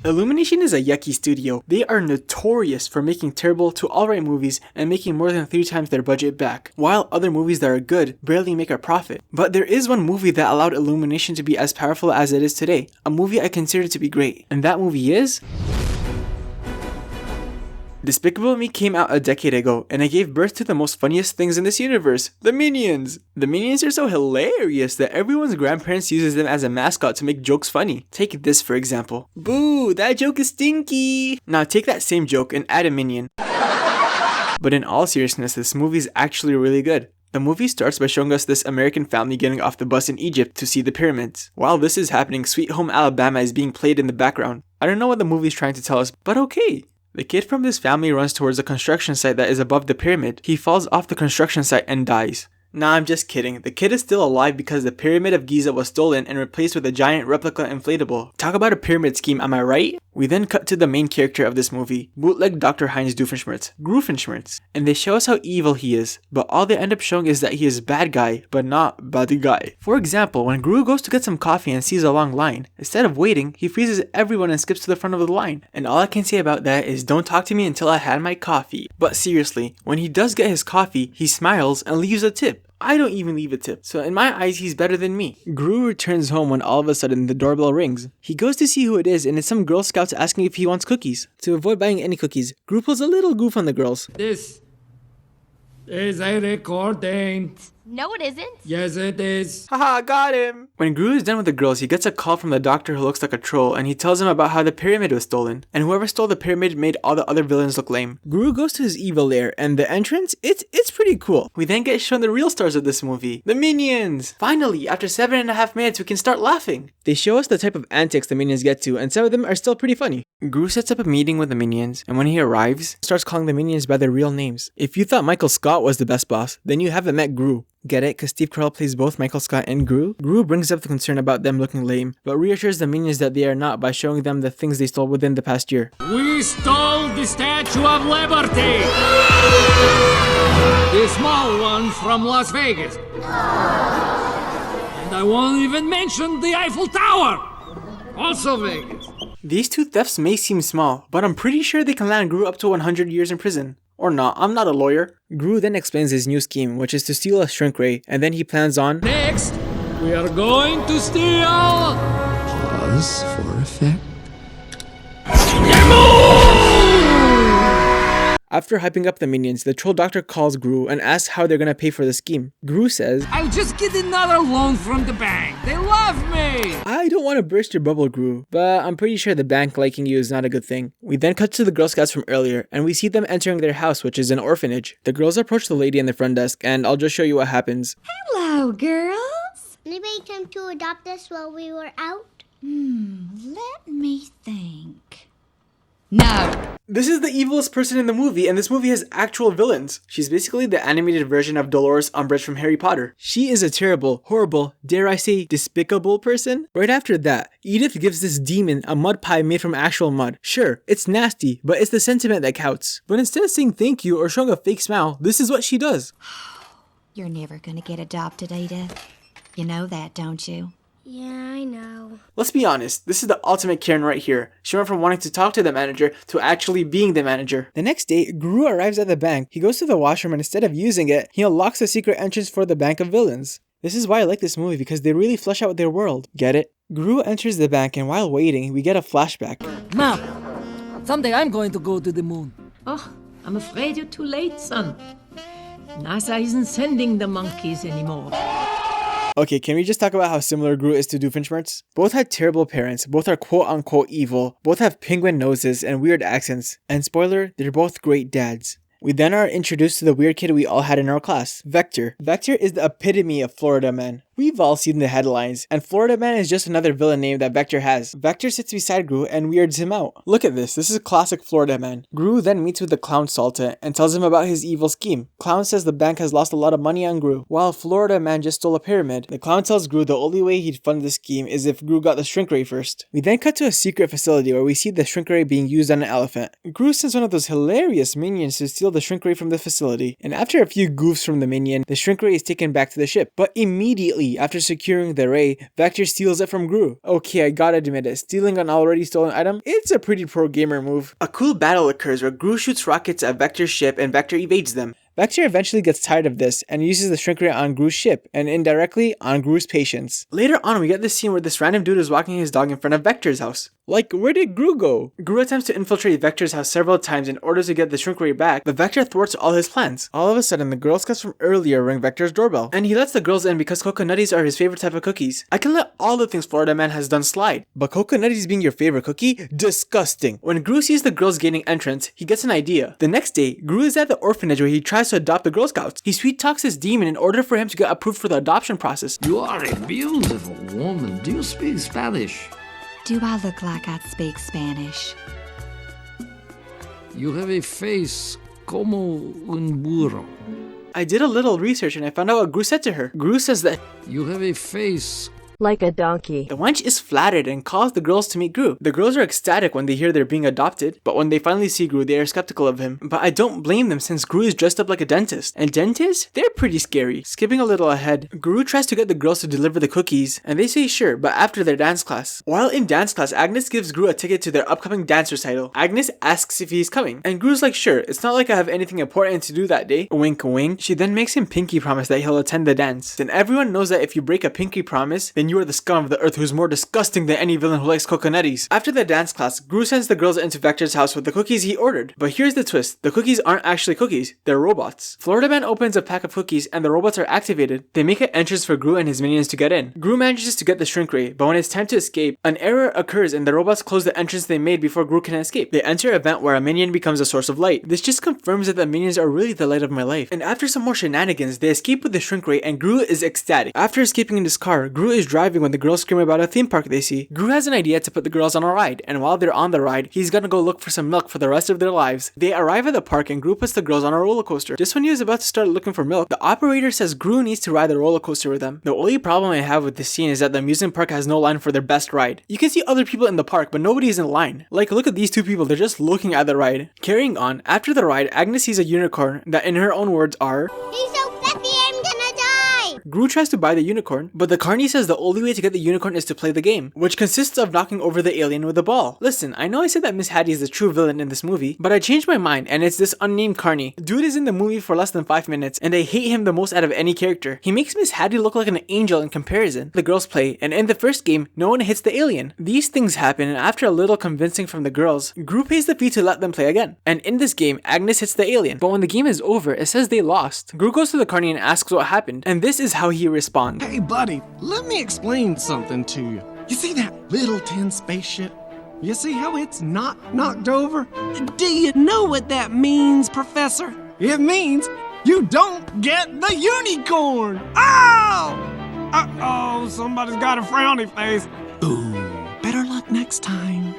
Illumination is a yucky studio. They are notorious for making terrible to alright movies and making more than 3 times their budget back, while other movies that are good barely make a profit. But there is one movie that allowed Illumination to be as powerful as it is today, a movie I consider to be great, and that movie is... Despicable Me came out a decade ago, and it gave birth to the most funniest things in this universe, the Minions! The Minions are so hilarious that everyone's grandparents uses them as a mascot to make jokes funny. Take this for example. Boo, that joke is stinky! Now take that same joke and add a Minion. But in all seriousness, this movie is actually really good. The movie starts by showing us this American family getting off the bus in Egypt to see the pyramids. While this is happening, Sweet Home Alabama is being played in the background. I don't know what the movie is trying to tell us, but okay. The kid from this family runs towards a construction site that is above the pyramid. He falls off the construction site and dies. Nah, I'm just kidding. The kid is still alive because the Pyramid of Giza was stolen and replaced with a giant replica inflatable. Talk about a pyramid scheme, am I right? We then cut to the main character of this movie, bootleg Dr. Heinz Doofenshmirtz, Groofenshmirtz, and they show us how evil he is, but all they end up showing is that he is bad guy, but not bad guy. For example, when Gru goes to get some coffee and sees a long line, instead of waiting, he freezes everyone and skips to the front of the line. And all I can say about that is don't talk to me until I had my coffee. But seriously, when he does get his coffee, he smiles and leaves a tip. I don't even leave a tip, so in my eyes he's better than me. Gru returns home when all of a sudden the doorbell rings. He goes to see who it is and it's some Girl Scouts asking if he wants cookies. To avoid buying any cookies, Gru pulls a little goof on the girls. This is a recording. No, it isn't. Yes, it is. Haha, got him! When Gru is done with the girls, he gets a call from the doctor who looks like a troll and he tells him about how the pyramid was stolen. And whoever stole the pyramid made all the other villains look lame. Gru goes to his evil lair and the entrance, it's pretty cool. We then get shown the real stars of this movie, the Minions! Finally, after 7.5 minutes, we can start laughing. They show us the type of antics the Minions get to and some of them are still pretty funny. Gru sets up a meeting with the Minions and when he arrives, starts calling the Minions by their real names. If you thought Michael Scott was the best boss, then you haven't met Gru. Get it? Cause Steve Carell plays both Michael Scott and Gru? Gru brings up the concern about them looking lame, but reassures the Minions that they are not by showing them the things they stole within the past year. We stole the Statue of Liberty! The small one from Las Vegas. And I won't even mention the Eiffel Tower! Also Vegas. These two thefts may seem small, but I'm pretty sure they can land Gru up to 100 years in prison. Or not, I'm not a lawyer. Gru then explains his new scheme, which is to steal a shrink ray, and then he plans on... Next, we are going to steal... Pause for effect. After hyping up the Minions, the troll doctor calls Gru and asks how they're gonna pay for the scheme. Gru says, I'll just get another loan from the bank. They love me! I don't want to burst your bubble, Gru, but I'm pretty sure the bank liking you is not a good thing. We then cut to the Girl Scouts from earlier, and we see them entering their house, which is an orphanage. The girls approach the lady in the front desk, and I'll just show you what happens. Hello, girls. Anybody came to adopt us while we were out? Let me think. No. This is the evilest person in the movie, and this movie has actual villains. She's basically the animated version of Dolores Umbridge from Harry Potter. She is a terrible, horrible, dare I say, despicable person. Right after that, Edith gives this demon a mud pie made from actual mud. Sure, it's nasty, but it's the sentiment that counts. But instead of saying thank you or showing a fake smile, this is what she does. You're never gonna get adopted, Edith. You know that, don't you? Yeah, I know. Let's be honest, this is the ultimate Karen right here. She went from wanting to talk to the manager to actually being the manager. The next day, Gru arrives at the bank. He goes to the washroom and instead of using it, he unlocks the secret entrance for the Bank of Villains. This is why I like this movie, because they really flesh out their world. Get it? Gru enters the bank and while waiting, we get a flashback. Mom, someday I'm going to go to the moon. Oh, I'm afraid you're too late, son. NASA isn't sending the monkeys anymore. Okay, can we just talk about how similar Gru is to Doofenshmirtz? Both had terrible parents, both are quote-unquote evil, both have penguin noses and weird accents, and spoiler, they're both great dads. We then are introduced to the weird kid we all had in our class, Vector. Vector is the epitome of Florida Man. We've all seen the headlines, and Florida Man is just another villain name that Vector has. Vector sits beside Gru and weirds him out. Look at this is classic Florida Man. Gru then meets with the clown Salta and tells him about his evil scheme. Clown says the bank has lost a lot of money on Gru, while Florida Man just stole a pyramid. The clown tells Gru the only way he'd fund the scheme is if Gru got the shrink ray first. We then cut to a secret facility where we see the shrink ray being used on an elephant. Gru sends one of those hilarious minions to steal the shrink ray from the facility, and after a few goofs from the minion, the shrink ray is taken back to the ship. But immediately, see, after securing the ray, Vector steals it from Gru. Okay, I gotta admit it, stealing an already stolen item, it's a pretty pro gamer move. A cool battle occurs where Gru shoots rockets at Vector's ship and Vector evades them. Vector eventually gets tired of this and uses the shrink ray on Gru's ship, and indirectly on Gru's patience. Later on, we get this scene where this random dude is walking his dog in front of Vector's house. Like, where did Gru go? Gru attempts to infiltrate Vector's house several times in order to get the shrink ray back, but Vector thwarts all his plans. All of a sudden, the Girl Scouts from earlier ring Vector's doorbell, and he lets the girls in because Coconutties are his favorite type of cookies. I can let all the things Florida Man has done slide, but Coconutties being your favorite cookie? Disgusting. When Gru sees the girls gaining entrance, he gets an idea. The next day, Gru is at the orphanage where he tries to adopt the Girl Scouts. He sweet talks this demon in order for him to get approved for the adoption process. You are a beautiful woman. Do you speak Spanish? Do I look like I speak Spanish? You have a face como un burro. I did a little research and I found out what Gru said to her. Gru says that You have a face like a donkey. the wench is flattered and calls the girls to meet Gru. The girls are ecstatic when they hear they're being adopted, but when they finally see Gru, they are skeptical of him. But I don't blame them since Gru is dressed up like a dentist. And dentists? They're pretty scary. Skipping a little ahead, Gru tries to get the girls to deliver the cookies, and they say sure, but after their dance class. While in dance class, Agnes gives Gru a ticket to their upcoming dance recital. Agnes asks if he's coming, and Gru's like sure, it's not like I have anything important to do that day. Wink wink. She then makes him pinky promise that he'll attend the dance. Then everyone knows that if you break a pinky promise, then you are the scum of the earth who's more disgusting than any villain who likes Coconutties. After the dance class, Gru sends the girls into Vector's house with the cookies he ordered. But here's the twist. The cookies aren't actually cookies, they're robots. Florida Man opens a pack of cookies and the robots are activated. They make an entrance for Gru and his minions to get in. Gru manages to get the shrink ray, but when it's time to escape, an error occurs and the robots close the entrance they made before Gru can escape. They enter a vent where a minion becomes a source of light. This just confirms that the minions are really the light of my life. And after some more shenanigans, they escape with the shrink ray and Gru is ecstatic. After escaping in his car, Gru is driving when the girls scream about a theme park they see. Gru has an idea to put the girls on a ride, and while they're on the ride, he's gonna go look for some milk for the rest of their lives. They arrive at the park and Gru puts the girls on a roller coaster. Just when he was about to start looking for milk, the operator says Gru needs to ride the roller coaster with them. The only problem I have with this scene is that the amusement park has no line for their best ride. You can see other people in the park, but nobody is in line. Like, look at these two people, they're just looking at the ride. Carrying on, after the ride, Agnes sees a unicorn that in her own words are He's so fluffy, I'm gonna die! Gru tries to buy the unicorn, but the carny says the only way to get the unicorn is to play the game, which consists of knocking over the alien with a ball. Listen, I know I said that Miss Hattie is the true villain in this movie, but I changed my mind and it's this unnamed carny. Dude is in the movie for less than 5 minutes and I hate him the most out of any character. He makes Miss Hattie look like an angel in comparison. The girls play, and in the first game, no one hits the alien. These things happen, and after a little convincing from the girls, Gru pays the fee to let them play again. And in this game, Agnes hits the alien, but when the game is over, it says they lost. Gru goes to the carny and asks what happened, and this is how he responds. Hey, buddy, let me explain something to you. You see that little tin spaceship? You see how it's not knocked over? Do you know what that means, Professor? It means you don't get the unicorn! Oh! Uh-oh, somebody's got a frowny face. Ooh, better luck next time.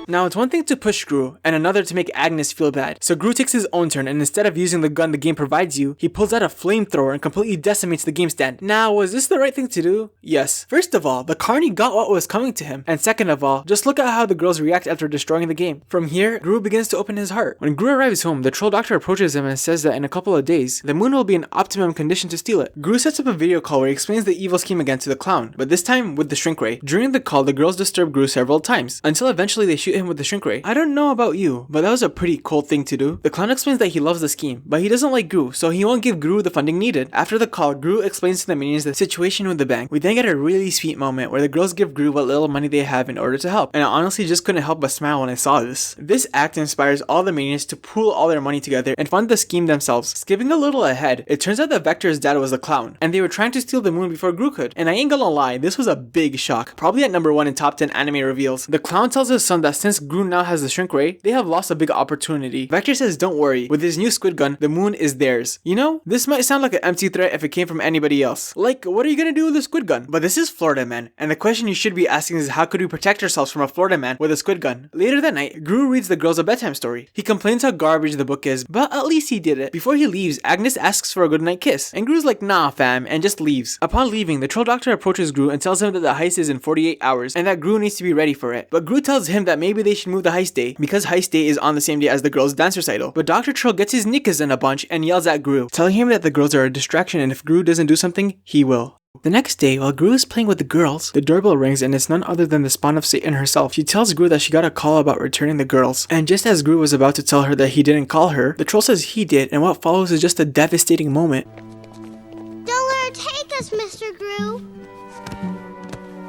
Now, it's one thing to push Gru, and another to make Agnes feel bad. So Gru takes his own turn, and instead of using the gun the game provides you, he pulls out a flamethrower and completely decimates the game stand. Now, was this the right thing to do? Yes. First of all, the carny got what was coming to him. And second of all, just look at how the girls react after destroying the game. From here, Gru begins to open his heart. When Gru arrives home, the troll doctor approaches him and says that in a couple of days, the moon will be in optimum condition to steal it. Gru sets up a video call where he explains the evil scheme again to the clown, but this time with the shrink ray. During the call, the girls disturb Gru several times, until eventually they shoot him with the shrink ray. I don't know about you, but that was a pretty cold thing to do. The clown explains that he loves the scheme, but he doesn't like Gru, so he won't give Gru the funding needed. After the call, Gru explains to the minions the situation with the bank. We then get a really sweet moment where the girls give Gru what little money they have in order to help, and I honestly just couldn't help but smile when I saw this. This act inspires all the minions to pool all their money together and fund the scheme themselves. Skipping a little ahead, it turns out that Vector's dad was a clown, and they were trying to steal the moon before Gru could. And I ain't gonna lie, this was a big shock, probably at number 1 in top 10 anime reveals. The clown tells his son that since Gru now has the shrink ray, they have lost a big opportunity. Vector says don't worry, with his new squid gun, the moon is theirs. You know, this might sound like an empty threat if it came from anybody else. Like, what are you gonna do with a squid gun? But this is Florida Man, and the question you should be asking is how could we protect ourselves from a Florida Man with a squid gun? Later that night, Gru reads the girls a bedtime story. He complains how garbage the book is, but at least he did it. Before he leaves, Agnes asks for a goodnight kiss, and Gru's like nah fam, and just leaves. Upon leaving, the troll doctor approaches Gru and tells him that the heist is in 48 hours, and that Gru needs to be ready for it. But Gru tells him that maybe they should move the heist day, because heist day is on the same day as the girls' dance recital. But Dr. Troll gets his knickers in a bunch and yells at Gru, telling him that the girls are a distraction and if Gru doesn't do something, he will. The next day, while Gru is playing with the girls, the doorbell rings and it's none other than the spawn of Satan herself. She tells Gru that she got a call about returning the girls, and just as Gru was about to tell her that he didn't call her, the troll says he did, and what follows is just a devastating moment. Don't let her take us, Mr. Gru.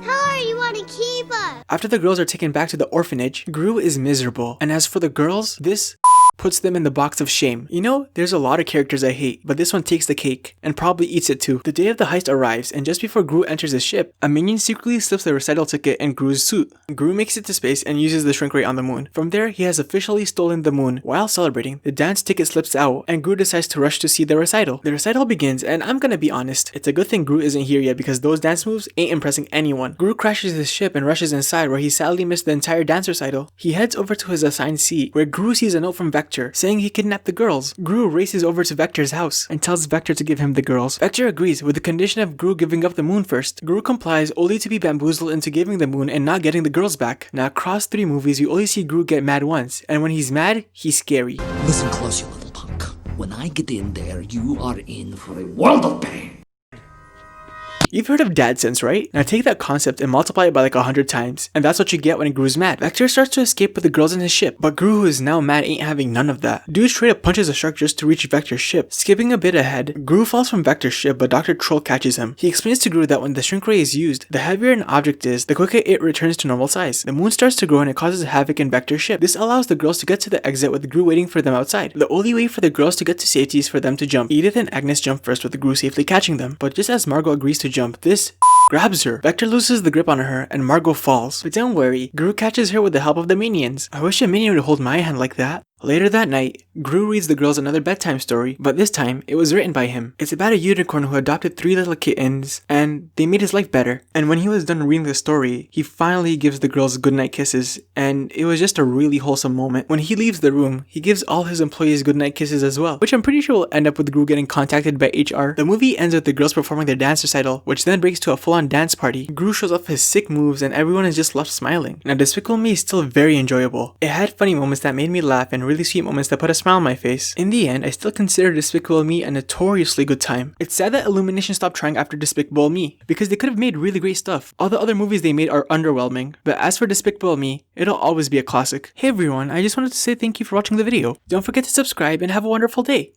Tell her you want to keep us. After the girls are taken back to the orphanage, Gru is miserable, and as for the girls, this puts them in the box of shame. You know, there's a lot of characters I hate, but this one takes the cake, and probably eats it too. The day of the heist arrives, and just before Gru enters his ship, a minion secretly slips the recital ticket in Gru's suit. Gru makes it to space and uses the shrink ray on the moon. From there, he has officially stolen the moon. While celebrating, the dance ticket slips out, and Gru decides to rush to see the recital. The recital begins, and I'm gonna be honest, it's a good thing Gru isn't here yet because those dance moves ain't impressing anyone. Gru crashes his ship and rushes inside where he sadly missed the entire dance recital. He heads over to his assigned seat, where Gru sees a note from Vector saying he kidnapped the girls. Gru races over to Vector's house and tells Vector to give him the girls. Vector agrees with the condition of Gru giving up the moon first. Gru complies only to be bamboozled into giving the moon and not getting the girls back. Now across 3 movies, you only see Gru get mad once, and when he's mad, he's scary. Listen close, you little punk. When I get in there, you are in for a world of pain. You've heard of dad sense, right? Now take that concept and multiply it by like 100 times, and that's what you get when Gru's mad. Vector starts to escape with the girls in his ship, but Gru, who is now mad, ain't having none of that. Dude straight up punches a shark just to reach Vector's ship. Skipping a bit ahead, Gru falls from Vector's ship, but Dr. Troll catches him. He explains to Gru that when the shrink ray is used, the heavier an object is, the quicker it returns to normal size. The moon starts to grow and it causes havoc in Vector's ship. This allows the girls to get to the exit with Gru waiting for them outside. The only way for the girls to get to safety is for them to jump. Edith and Agnes jump first with Gru safely catching them, but just as Margot agrees to jump, this grabs her. Vector loses the grip on her and Margot falls. But don't worry, Gru catches her with the help of the minions. I wish a minion would hold my hand like that. Later that night, Gru reads the girls another bedtime story, but this time, it was written by him. It's about a unicorn who adopted 3 little kittens, and they made his life better. And when he was done reading the story, he finally gives the girls goodnight kisses, and it was just a really wholesome moment. When he leaves the room, he gives all his employees goodnight kisses as well, which I'm pretty sure will end up with Gru getting contacted by HR. The movie ends with the girls performing their dance recital, which then breaks to a full-on dance party. Gru shows off his sick moves, and everyone is just left smiling. Now, Despicable Me is still very enjoyable. It had funny moments that made me laugh and really sweet moments that put a smile on my face. In the end, I still consider Despicable Me a notoriously good time. It's sad that Illumination stopped trying after Despicable Me, because they could have made really great stuff. All the other movies they made are underwhelming, but as for Despicable Me, it'll always be a classic. Hey everyone, I just wanted to say thank you for watching the video. Don't forget to subscribe and have a wonderful day.